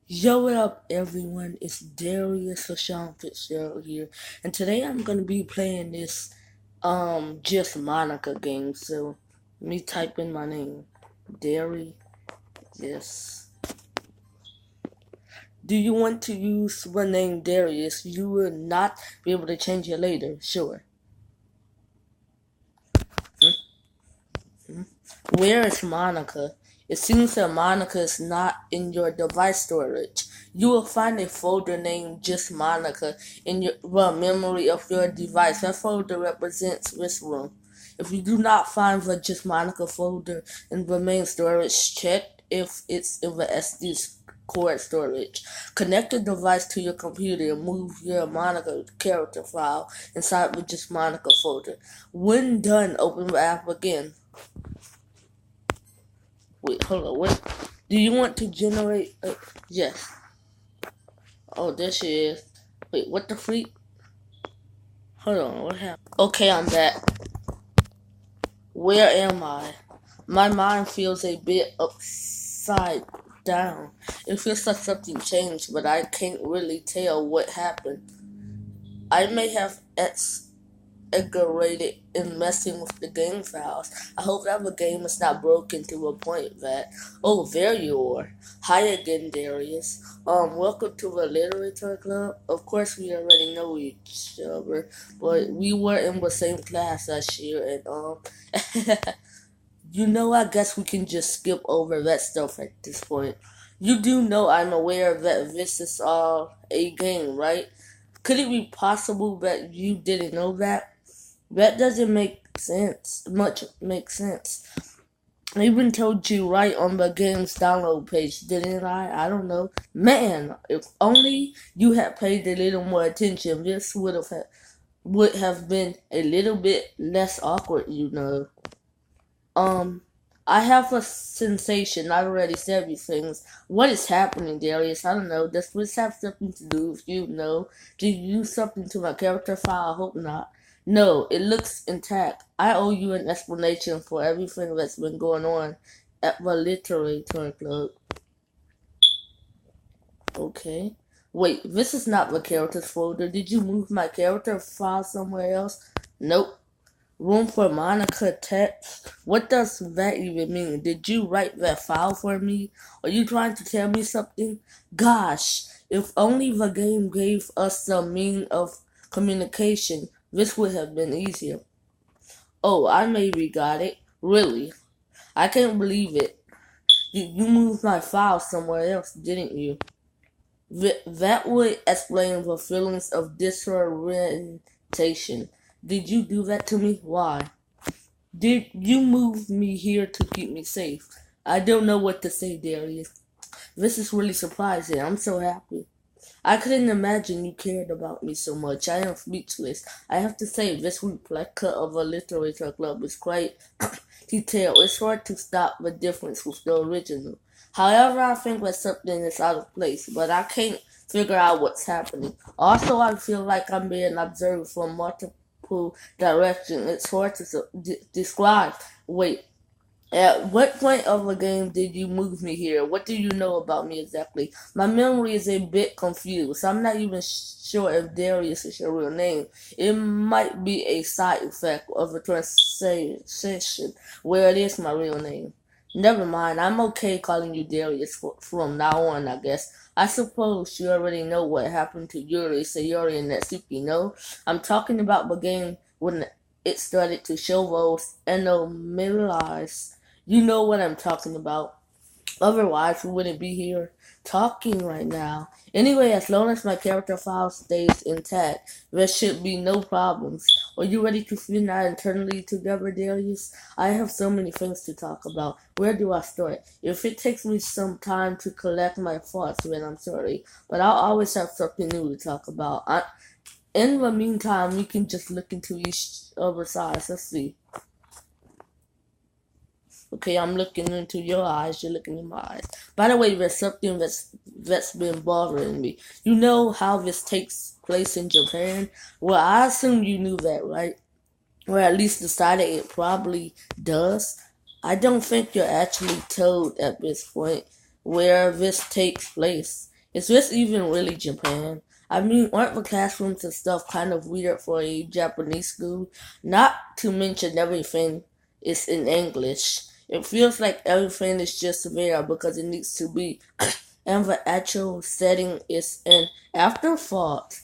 Yo, what up, everyone? It's Darius or Sean Fitzgerald here, and today I'm gonna be playing this just Monica game. So, let me type in my name, Darius. Yes. Do you want to use my name, Darius? You will not be able to change it later. Sure. Where is Monica? It seems that Monica is not in your device storage. You will find a folder named Just Monica in your memory of your device. That folder represents this room. If you do not find the Just Monica folder in the main storage, check if it's in the SD card storage. Connect the device to your computer and move your Monica character file inside the Just Monica folder. When done, open the app again. Wait, hold on. Wait. Do you want to generate? Yes. Oh, there she is. Wait, what the freak? Hold on. What happened? Okay, I'm back. Where am I? My mind feels a bit upside down. It feels like something changed, but I can't really tell what happened. I may have aggravated in messing with the game files. I hope that the game is not broken to a point that, oh, there you are. Hi again, Darius. Welcome to the Literature Club. Of course, we already know each other, but we were in the same class last year, and, I guess we can just skip over that stuff at this point. You do know I'm aware that this is all a game, right? Could it be possible that you didn't know that? That doesn't make sense. Much makes sense. I even told you right on the game's download page, didn't I? I don't know. Man, if only you had paid a little more attention, this would have been a little bit less awkward. Um, I have a sensation. I've already said these things. What is happening, Darius? I don't know. Does this have something to do with you? No. Did you do something to my character file? I hope not. No, it looks intact. I owe you an explanation for everything that's been going on at the Literature Club. Okay. Wait, this is not the characters folder. Did you move my character file somewhere else? Nope. Room for Monica text? What does that even mean? Did you write that file for me? Are you trying to tell me something? Gosh, if only the game gave us some means of communication, this would have been easier. Oh, I maybe got it. Really? I can't believe it. You moved my file somewhere else, didn't you? That would explain the feelings of disorientation. Did you do that to me? Why? Did you move me here to keep me safe? I don't know what to say, Darius. This is really surprising. I'm so happy. I couldn't imagine you cared about me so much. I am speechless. I have to say, this replica of a literature club is quite detailed. It's hard to stop the difference with the original. However, I think that something is out of place, but I can't figure out what's happening. Also, I feel like I'm being observed from multiple directions. It's hard to describe. Wait, at what point of the game did you move me here? What do you know about me exactly? My memory is a bit confused. I'm not even sure if Darius is your real name. It might be a side effect of a translation where it is my real name. Never mind, I'm okay calling you Darius from now on, I guess. I suppose you already know what happened to Yuri, Sayori, and Natsuki, no? I'm talking about the game when it started to show those anomalies. You know what I'm talking about. Otherwise, we wouldn't be here talking right now. Anyway, as long as my character file stays intact, there should be no problems. Are you ready to fit that internally together, Darius? I have so many things to talk about. Where do I start? If it takes me some time to collect my thoughts, then I'm sorry. But I'll always have something new to talk about. In the meantime, we can just look into each other's eyes. Let's see. Okay, I'm looking into your eyes. You're looking in my eyes. By the way, there's something that's been bothering me. You know how this takes place in Japan? Well, I assume you knew that, right? Or at least decided it probably does. I don't think you're actually told at this point where this takes place. Is this even really Japan? I mean, aren't the classrooms and stuff kind of weird for a Japanese school? Not to mention everything is in English. It feels like everything is just there because it needs to be, and the actual setting is an afterthought.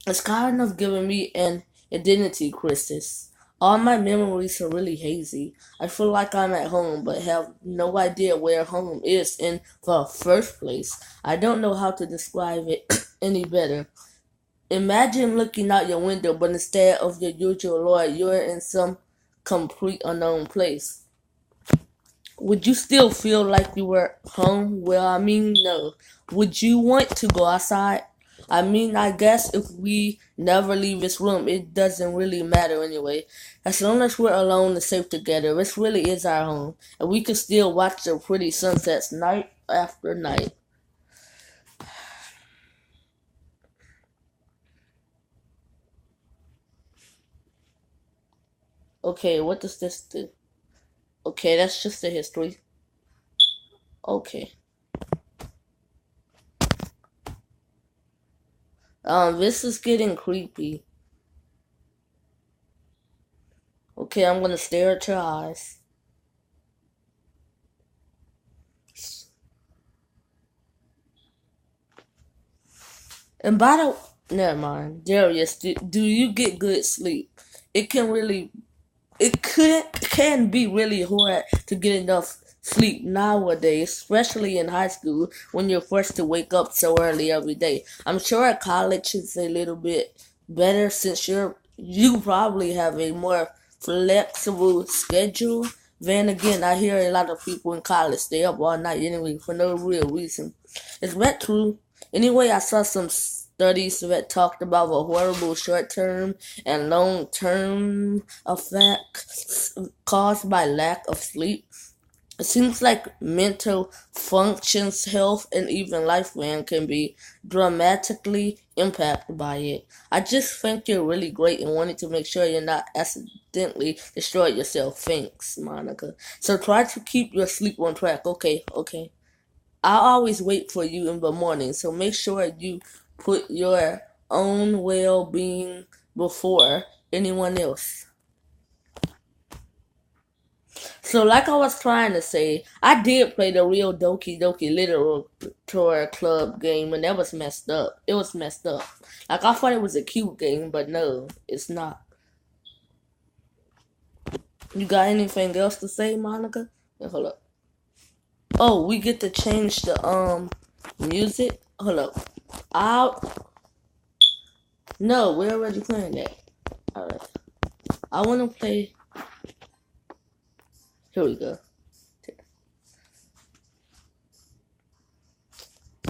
It's kind of giving me an identity crisis. All my memories are really hazy. I feel like I'm at home, but have no idea where home is in the first place. I don't know how to describe it any better. Imagine looking out your window, but instead of your usual Lord, you're in some complete unknown place. Would you still feel like you were home? Well, I mean, no. Would you want to go outside? I mean, I guess if we never leave this room, it doesn't really matter anyway. As long as we're alone and safe together, this really is our home. And we can still watch the pretty sunsets night after night. Okay, what does this do? Okay, that's just the history. Okay. This is getting creepy. Okay, I'm gonna stare at your eyes. And by the never mind, Darius, do you get good sleep? It can really, it can be really hard to get enough sleep nowadays, especially in high school when you're forced to wake up so early every day. I'm sure at college it's a little bit better since you probably have a more flexible schedule. Then again, I hear a lot of people in college stay up all night anyway for no real reason. Is that true? Anyway, I saw some studies that talked about the horrible short-term and long-term effects caused by lack of sleep. It seems like mental functions, health, and even lifespan can be dramatically impacted by it. I just think you're really great and wanted to make sure you're not accidentally destroy yourself. Thanks, Monica. So try to keep your sleep on track. Okay, okay. I always wait for you in the morning, so make sure you put your own well-being before anyone else. So, like I was trying to say, I did play the real Doki Doki Literature Club game, and that was messed up. It was messed up. Like I thought it was a cute game, but no, it's not. You got anything else to say, Monica? Hold up. Oh, we get to change the music. Hold up. I No, we're already playing that. Alright. I wanna play. Here we go.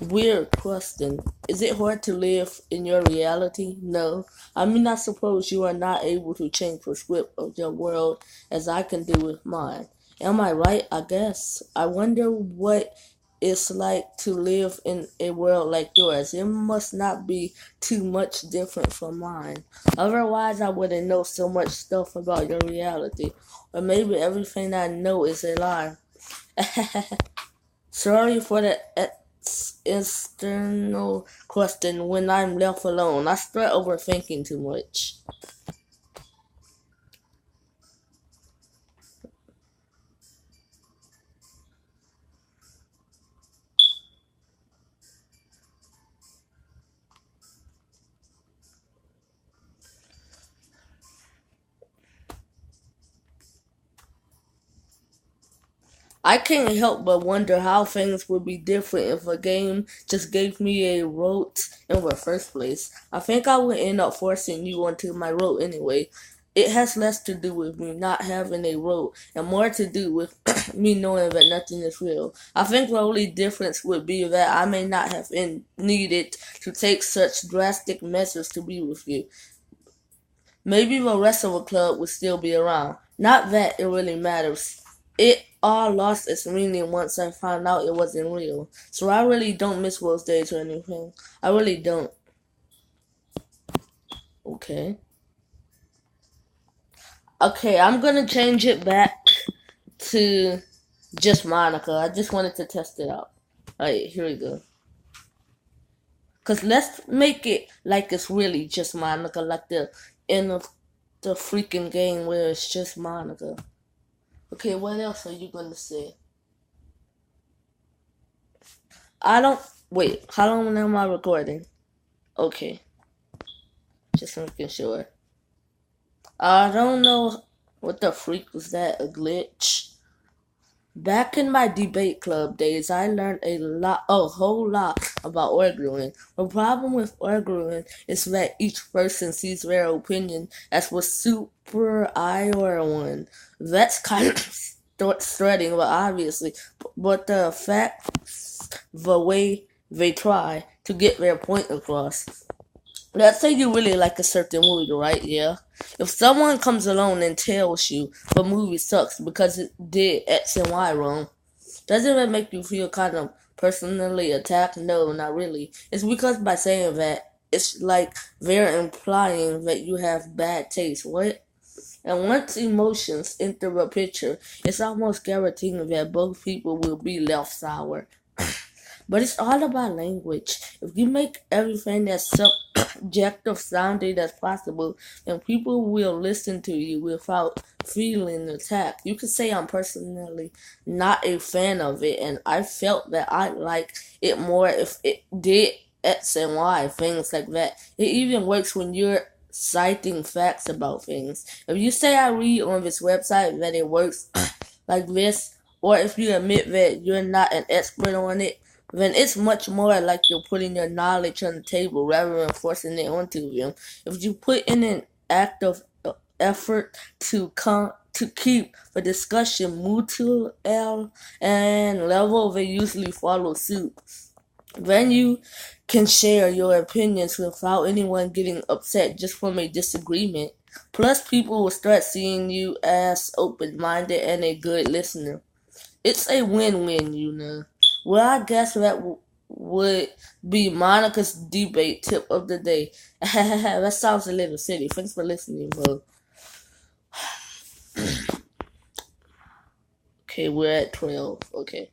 Weird question. Is it hard to live in your reality? No. I mean, I suppose you are not able to change the script of your world as I can do with mine. Am I right? I guess. I wonder what it's like to live in a world like yours. It must not be too much different from mine. Otherwise, I wouldn't know so much stuff about your reality. Or maybe everything I know is a lie. Sorry for the external question when I'm left alone. I start overthinking too much. I can't help but wonder how things would be different if a game just gave me a rote in the first place. I think I would end up forcing you onto my rote anyway. It has less to do with me not having a rote and more to do with me knowing that nothing is real. I think the only difference would be that I may not have needed to take such drastic measures to be with you. Maybe the rest of the club would still be around. Not that it really matters. It all lost its meaning once I found out it wasn't real. So I really don't miss those days or anything. I really don't. Okay. Okay, I'm gonna change it back to just Monica. I just wanted to test it out. Alright, here we go. Cause let's make it like it's really just Monica, like the end of the freaking game where it's just Monica. Okay, what else are you gonna say? I don't wait. How long am I recording? Okay, just making sure. I don't know what the freak was that. A glitch? Back in my debate club days, I learned a whole lot about arguing. The problem with arguing is that each person sees their opinion as was super I or one. That's kind of threatening, but obviously, but the fact, the way they try to get their point across. Let's say you really like a certain movie, right? Yeah. If someone comes along and tells you the movie sucks because it did X and Y wrong, doesn't that make you feel kind of personally attacked? No, not really. It's because by saying that, it's like they're implying that you have bad taste. What? And once emotions enter the picture, it's almost guaranteed that both people will be left sour. But it's all about language. If you make everything as subjective sounding as possible, then people will listen to you without feeling attacked. You could say I'm personally not a fan of it, and I felt that I'd like it more if it did X and Y, things like that. It even works when you're citing facts about things. If you say I read on this website that it works like this, or if you admit that you're not an expert on it, then it's much more like you're putting your knowledge on the table rather than forcing it onto them. If you put in an act of effort to keep the discussion mutual and level, they usually follow suit. Then you can share your opinions without anyone getting upset just from a disagreement. Plus, people will start seeing you as open-minded and a good listener. It's a win-win, you know. Well, I guess that would be Monica's debate tip of the day. That sounds a little silly. Thanks for listening, bro. Okay, we're at 12. Okay.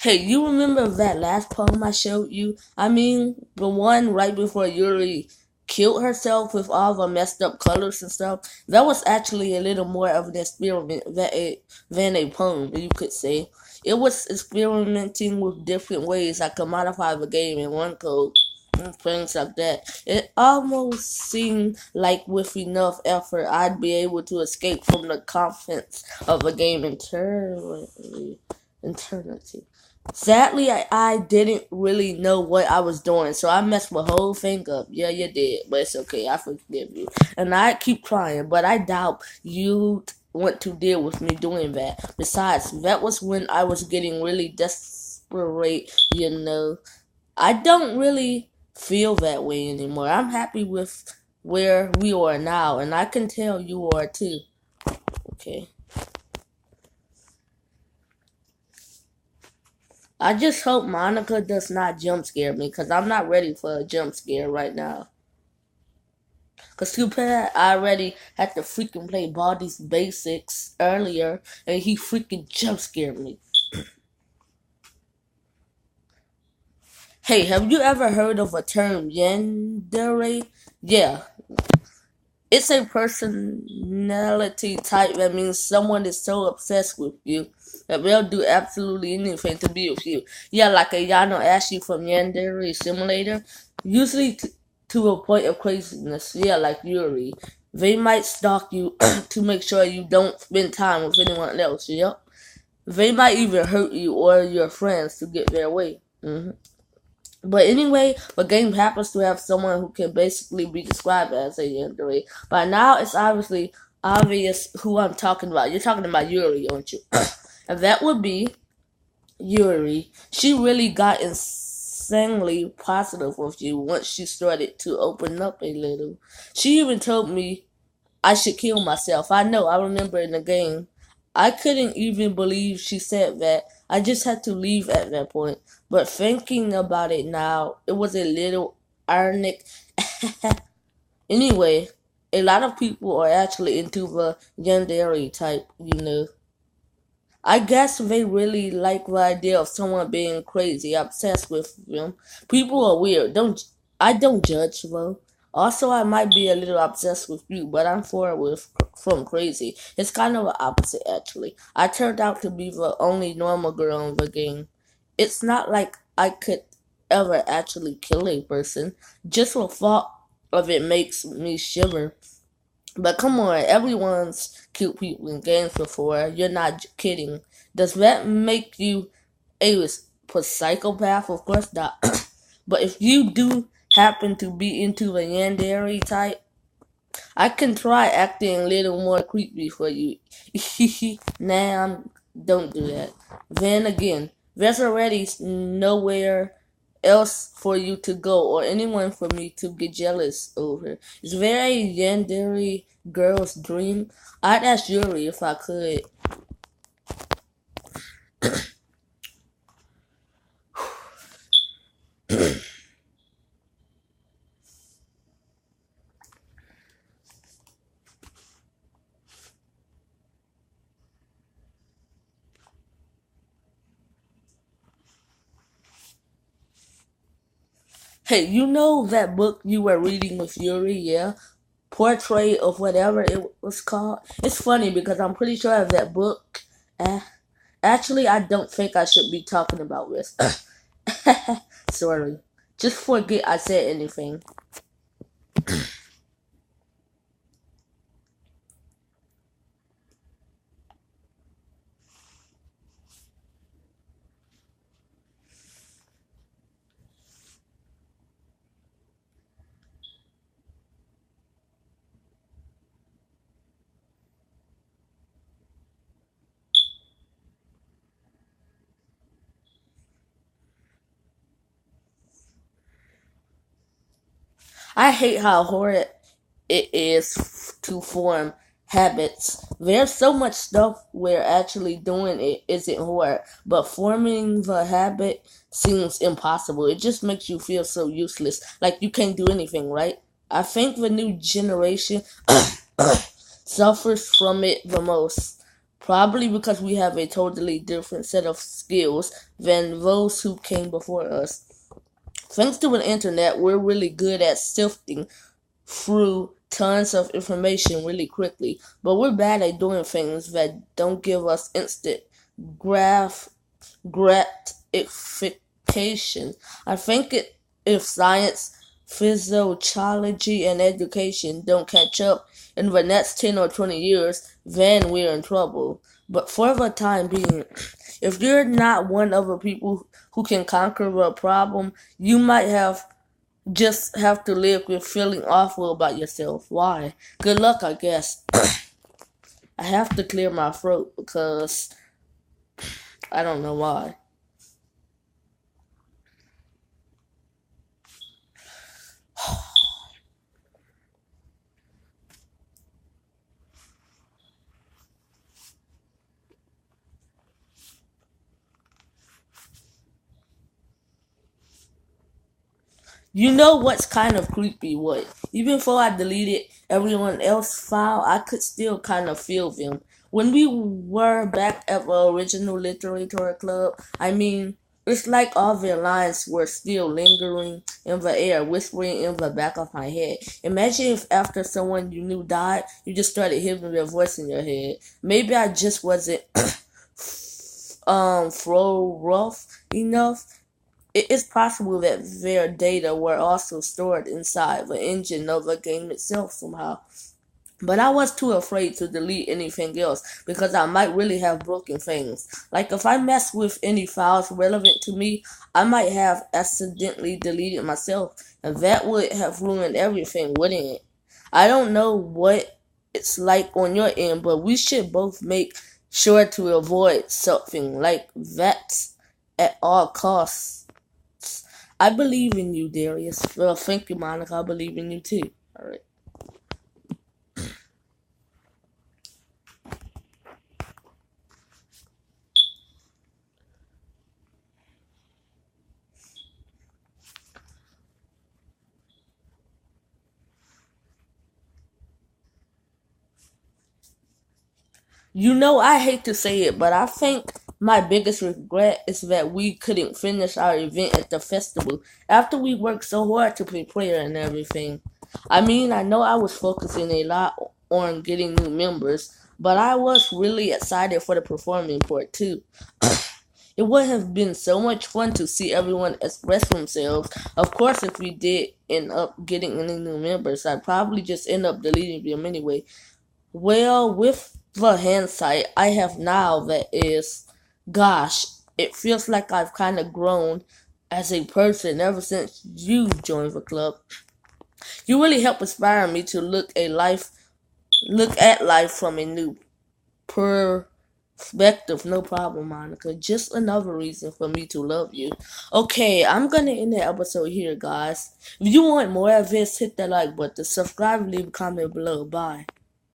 Hey, you remember that last poem I showed you? I mean, the one right before Yuri killed herself with all the messed up colors and stuff? That was actually a little more of an experiment than a poem, you could say. It was experimenting with different ways I could modify the game in one code and things like that. It almost seemed like with enough effort I'd be able to escape from the confines of the game eternity. Sadly, I didn't really know what I was doing, so I messed the whole thing up. Yeah, you did, but it's okay. I forgive you. And I keep trying, but I doubt you'd want to deal with me doing that. Besides, that was when I was getting really desperate, you know. I don't really feel that way anymore. I'm happy with where we are now, and I can tell you are too. Okay. I just hope Monica does not jump scare me, because I'm not ready for a jump scare right now. Because too bad I already had to freaking play Baldi's Basics earlier, and he freaking jump scared me. Hey, have you ever heard of a term, yandere? Yeah, it's a personality type that means someone is so obsessed with you that they'll do absolutely anything to be with you. Yeah, like a Yano Ashi from Yandere Simulator. Usually to a point of craziness. Yeah, like Yuri. They might stalk you to make sure you don't spend time with anyone else. Yep. They might even hurt you or your friends to get their way. But anyway, the game happens to have someone who can basically be described as a yandere. By now, it's obvious who I'm talking about. You're talking about Yuri, aren't you? And that would be Yuri. She really got insanely positive with you once she started to open up a little. She even told me I should kill myself. I know, I remember in the game. I couldn't even believe she said that. I just had to leave at that point. But thinking about it now, it was a little ironic. Anyway, a lot of people are actually into the yandere type. I guess they really like the idea of someone being crazy, obsessed with them. People are weird. I don't judge though. Also, I might be a little obsessed with you, but I'm far with from crazy. It's kind of the opposite, actually. I turned out to be the only normal girl in the game. It's not like I could ever actually kill a person. Just the thought of it makes me shiver. But come on, everyone's cute people in games before. You're not kidding. Does that make you a psychopath? Of course not. But if you do happen to be into the yandere type, I can try acting a little more creepy for you. Nah, don't do that. Then again, there's already nowhere else for you to go or anyone for me to get jealous over. Is there a yandere girl's dream? I'd ask Yuri if I could. Hey, you know that book you were reading with Yuri, yeah? Portrait of whatever it was called. It's funny because I'm pretty sure that book. Uh, Actually, I don't think I should be talking about this. Sorry. Just forget I said anything. I hate how horrid it is to form habits. There's so much stuff where actually doing it isn't hard, but forming the habit seems impossible. It just makes you feel so useless, like you can't do anything, right? I think the new generation suffers from it the most. Probably because we have a totally different set of skills than those who came before us. Thanks to the internet, we're really good at sifting through tons of information really quickly, but we're bad at doing things that don't give us instant graph gratification. I think if science, physiology, and education don't catch up in the next 10 or 20 years, then we're in trouble. But for the time being, if you're not one of the people who can conquer the problem, you might just have to live with feeling awful about yourself. Why? Good luck, I guess. I have to clear my throat because I don't know why. You know what's kind of creepy? What? Even before I deleted everyone else's file, I could still kind of feel them. When we were back at the original literature club, I mean, it's like all their lines were still lingering in the air, whispering in the back of my head. Imagine if after someone you knew died, you just started hearing their voice in your head. Maybe I just wasn't throw rough enough. It is possible that their data were also stored inside the engine of the game itself somehow. But I was too afraid to delete anything else because I might really have broken things. Like if I messed with any files relevant to me, I might have accidentally deleted myself, and that would have ruined everything, wouldn't it? I don't know what it's like on your end, but we should both make sure to avoid something like that at all costs. I believe in you, Darius. Well, thank you, Monica. I believe in you too. All right. You know, I hate to say it, but I think my biggest regret is that we couldn't finish our event at the festival after we worked so hard to prepare and everything. I mean, I know I was focusing a lot on getting new members, but I was really excited for the performing part too. It would have been so much fun to see everyone express themselves. Of course, if we did end up getting any new members, I'd probably just end up deleting them anyway. Well, with the hindsight I have now, that is, gosh, it feels like I've kind of grown as a person ever since you joined the club. You really help inspire me to look at life from a new perspective. No problem, Monica. Just another reason for me to love you. Okay, I'm gonna end the episode here, guys. If you want more of this, hit that like button, subscribe, and leave a comment below. Bye.